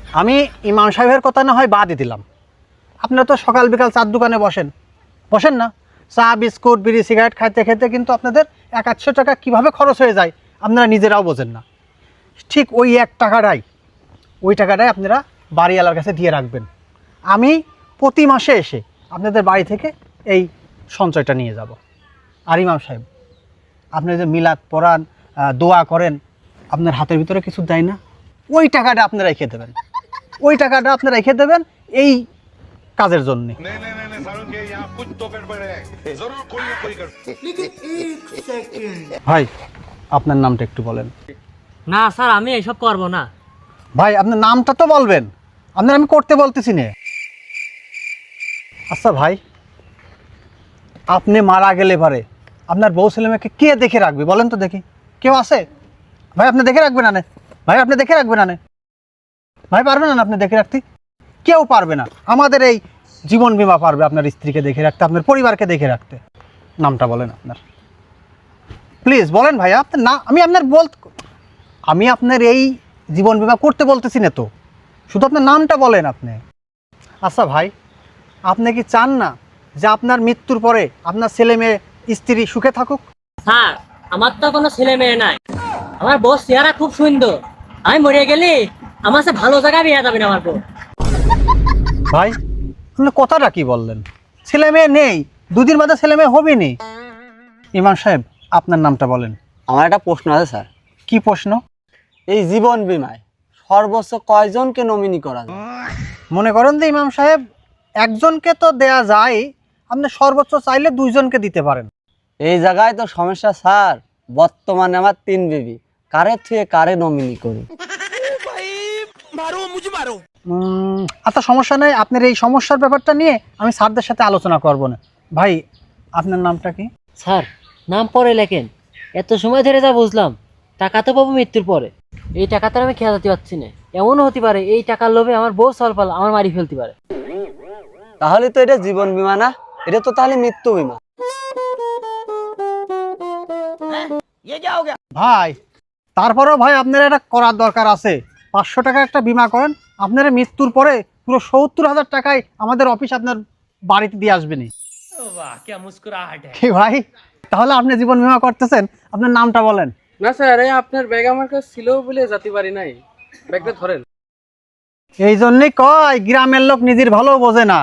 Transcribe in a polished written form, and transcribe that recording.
আমি ইমাম সাহেবের কথা না হয় বাদই দিলাম, আপনারা তো সকাল বিকাল চার দোকানে বসেন না? চা বিস্কুট বিড়ি সিগারেট খাইতে খেতে কিন্তু আপনাদের 100-100 টাকা কীভাবে খরচ হয়ে যায় আপনারা নিজেরাও বোঝেন না। ঠিক ওই ওই টাকাটাই আপনারা বাড়িওয়ালার কাছে দিয়ে রাখবেন। আমি প্রতি মাসে এসে আপনাদের বাড়ি থেকে এই সঞ্চয়টা নিয়ে যাব। আর ইমাম সাহেব, আপনি যে মিলাদ পড়ান, দোয়া করেন, আপনার হাতের ভিতরে কিছু দেয় না? ওই টাকাটা আপনারা রেখে দেবেন এই কাজের জন্যে। ভাই, আপনার নামটা একটু বলেন। না স্যার, আমি এইসব করব না। ভাই, আপনার নামটা তো বলবেন, আপনার আমি করতে বলতেছি না। আচ্ছা ভাই, আপনি মারা গেলে পারে আপনার বউ ছেলে মেয়েকে কে দেখে রাখবে বলেন তো দেখি? কেউ আছে? ভাই আপনি দেখে রাখবেন না? ভাই পারবেন না আপনি দেখে রাখতে? কেউ পারবে না। আমাদের এই জীবন বীমা পারবে আপনার স্ত্রীকে দেখে রাখতে, আপনার পরিবারকে দেখে রাখতে। নামটা বলেন আপনার, প্লিজ বলেন ভাই। আপনার না, আমি আপনার এই জীবন বীমা করতে বলতেছি না তো, শুধু আপনার নামটা বলেন আপনি। আচ্ছা ভাই, আপনি কি চান না যে আপনার মৃত্যুর পরে আপনার ছেলে মেয়ে স্ত্রী সুখে থাকুক? স্যার, আমার তো কোনো ছেলে মেয়ে নাই। আমার বউ চেহারা খুব সুন্দর, আমি মরে গেলে আমার সাথে ভালো জায়গায় বিয়ে যাবেন আমার বউ। ভাই, আপনি কথাটা কি বললেন? ছেলে মেয়ে নেই, দুদিন বাদে ছেলে মেয়ে হবে নি। ইমাম সাহেব, আপনার নামটা বলেন। আমার একটা প্রশ্ন আছে স্যার। কি প্রশ্ন? এই জীবন বীমায় সর্বোচ্চ কয়জনকে নমিনি করা যায়? মনে করেন যে ইমাম সাহেব, একজনকে তো দেয়া যায়, আপনি সর্বোচ্চ চাইলে 2 জনকে দিতে পারেন। এই জায়গায় তো সমস্যা স্যার। বর্তমানে আমার 3 বেবি, কারে থুয়ে কারে নমিনি করি? আচ্ছা সমস্যা নাই, আপনার এই সমস্যার ব্যাপারটা নিয়ে আমি স্যারদের সাথে আলোচনা করব না। ভাই, আপনার নামটা কি? স্যার, নাম পরে লেখেন। এত সময় ধরে যা বুঝলাম, টাকা তো পাবো মৃত্যুর পরে। এই টাকাটা আমি খেয়াল দিতে পারছি না। এমনও হতে পারে এই টাকার লোভে আমার বউ সলপাল আমার মারি ফেলতে পারে। তাহলে তো এটা জীবন বীমা না, এটা তো তাহলে মৃত্যু বীমা। ভাই, তারপরেও ভাই আপনার এটা করার দরকার আছে। 500 টাকা একটা বীমা করেন, আপনার মৃত্যুর পরে পুরো 70,000 টাকায় আমাদের অফিস আপনার বাড়িতে দিয়ে আসবে নি। কি ভাই, তাহলে আপনি জীবন বীমা করতেছেন, আপনার নামটা বলেন। না স্যার, এই আপনার ব্যাগ আমার কাছে ছিল বলে যেতে পারি নাই। ব্যাগটা ধরেন। এই জন্যই কয় গ্রামের লোক নিজের ভালো বোঝে না।